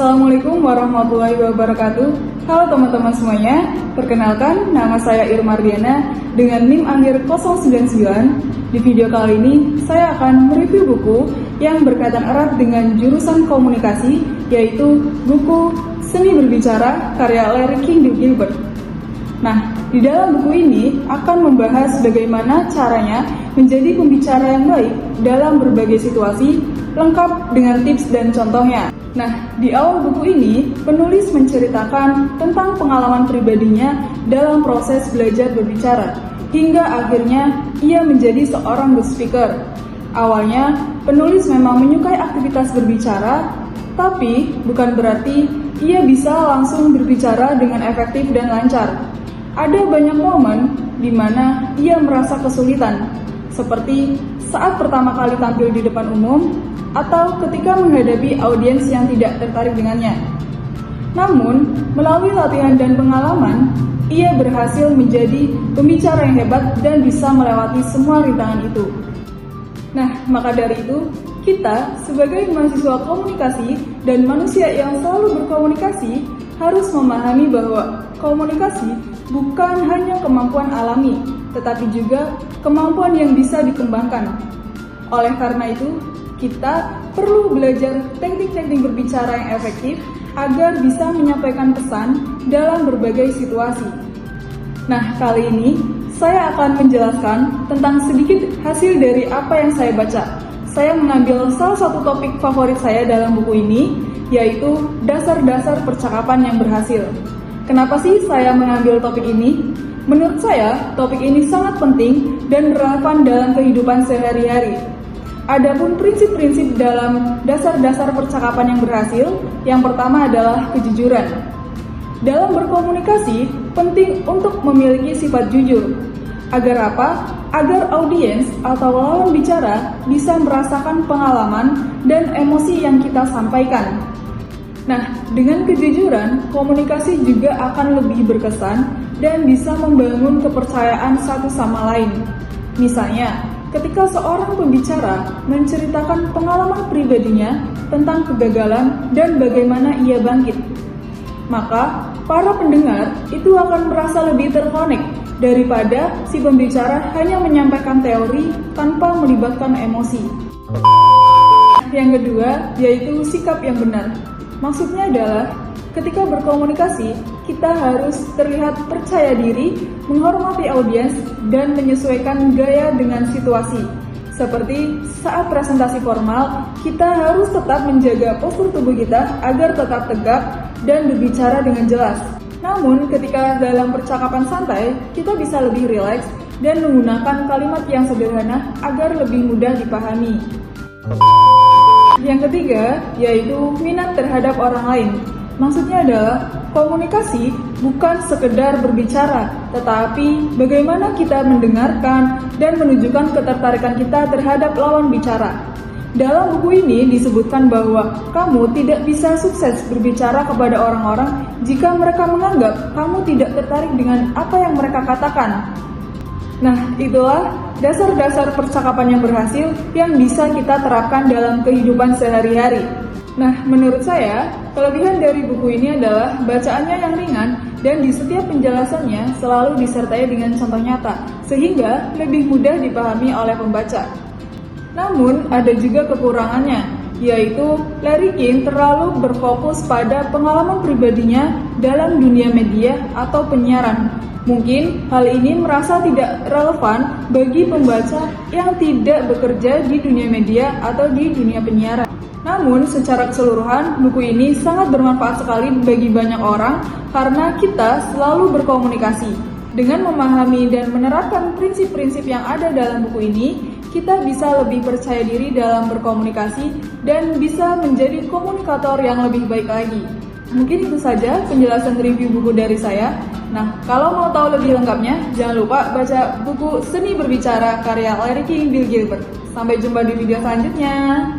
Assalamualaikum warahmatullahi wabarakatuh. Halo teman-teman semuanya, perkenalkan nama saya Irma Ardiana dengan NIM akhir 099. Di video kali ini saya akan mereview buku yang berkaitan erat dengan jurusan komunikasi, yaitu buku Seni Berbicara karya Larry King Gilbert. Nah, di dalam buku ini akan membahas bagaimana caranya menjadi pembicara yang baik dalam berbagai situasi, lengkap dengan tips dan contohnya. Nah, di awal buku ini, penulis menceritakan tentang pengalaman pribadinya dalam proses belajar berbicara, hingga akhirnya ia menjadi seorang good speaker. Awalnya, penulis memang menyukai aktivitas berbicara, tapi bukan berarti ia bisa langsung berbicara dengan efektif dan lancar. Ada banyak momen di mana ia merasa kesulitan, seperti saat pertama kali tampil di depan umum, atau ketika menghadapi audiens yang tidak tertarik dengannya. Namun, melalui latihan dan pengalaman, ia berhasil menjadi pembicara yang hebat dan bisa melewati semua rintangan itu. Nah, maka dari itu, kita sebagai mahasiswa komunikasi dan manusia yang selalu berkomunikasi harus memahami bahwa komunikasi bukan hanya kemampuan alami, tetapi juga kemampuan yang bisa dikembangkan. Oleh karena itu, kita perlu belajar teknik-teknik berbicara yang efektif agar bisa menyampaikan pesan dalam berbagai situasi. Nah, kali ini saya akan menjelaskan tentang sedikit hasil dari apa yang saya baca. Saya mengambil salah satu topik favorit saya dalam buku ini, yaitu dasar-dasar percakapan yang berhasil. Kenapa sih saya mengambil topik ini? Menurut saya, topik ini sangat penting dan relevan dalam kehidupan sehari-hari. Adapun prinsip-prinsip dalam dasar-dasar percakapan yang berhasil, yang pertama adalah kejujuran. Dalam berkomunikasi, penting untuk memiliki sifat jujur. Agar apa? Agar audiens atau lawan bicara bisa merasakan pengalaman dan emosi yang kita sampaikan. Nah, dengan kejujuran, komunikasi juga akan lebih berkesan dan bisa membangun kepercayaan satu sama lain. Misalnya, ketika seorang pembicara menceritakan pengalaman pribadinya tentang kegagalan dan bagaimana ia bangkit, maka para pendengar itu akan merasa lebih terkonek daripada si pembicara hanya menyampaikan teori tanpa melibatkan emosi. Yang kedua, yaitu sikap yang benar. Maksudnya adalah ketika berkomunikasi, kita harus terlihat percaya diri, menghormati audiens, dan menyesuaikan gaya dengan situasi. Seperti saat presentasi formal, kita harus tetap menjaga postur tubuh kita agar tetap tegak dan berbicara dengan jelas. Namun, ketika dalam percakapan santai, kita bisa lebih rileks dan menggunakan kalimat yang sederhana agar lebih mudah dipahami. Yang ketiga, yaitu minat terhadap orang lain. Maksudnya adalah komunikasi bukan sekedar berbicara, tetapi bagaimana kita mendengarkan dan menunjukkan ketertarikan kita terhadap lawan bicara. Dalam buku ini disebutkan bahwa kamu tidak bisa sukses berbicara kepada orang-orang jika mereka menganggap kamu tidak tertarik dengan apa yang mereka katakan. Nah, itulah dasar-dasar percakapan yang berhasil yang bisa kita terapkan dalam kehidupan sehari-hari. Nah, menurut saya, kelebihan dari buku ini adalah bacaannya yang ringan dan di setiap penjelasannya selalu disertai dengan contoh nyata, sehingga lebih mudah dipahami oleh pembaca. Namun, ada juga kekurangannya, yaitu Larry King terlalu berfokus pada pengalaman pribadinya dalam dunia media atau penyiaran. Mungkin hal ini merasa tidak relevan bagi pembaca yang tidak bekerja di dunia media atau di dunia penyiaran. Namun, secara keseluruhan, buku ini sangat bermanfaat sekali bagi banyak orang karena kita selalu berkomunikasi. Dengan memahami dan menerapkan prinsip-prinsip yang ada dalam buku ini, kita bisa lebih percaya diri dalam berkomunikasi dan bisa menjadi komunikator yang lebih baik lagi. Mungkin itu saja penjelasan review buku dari saya. Nah, kalau mau tahu lebih lengkapnya, jangan lupa baca buku Seni Berbicara karya Larry King Gilbert. Sampai jumpa di video selanjutnya.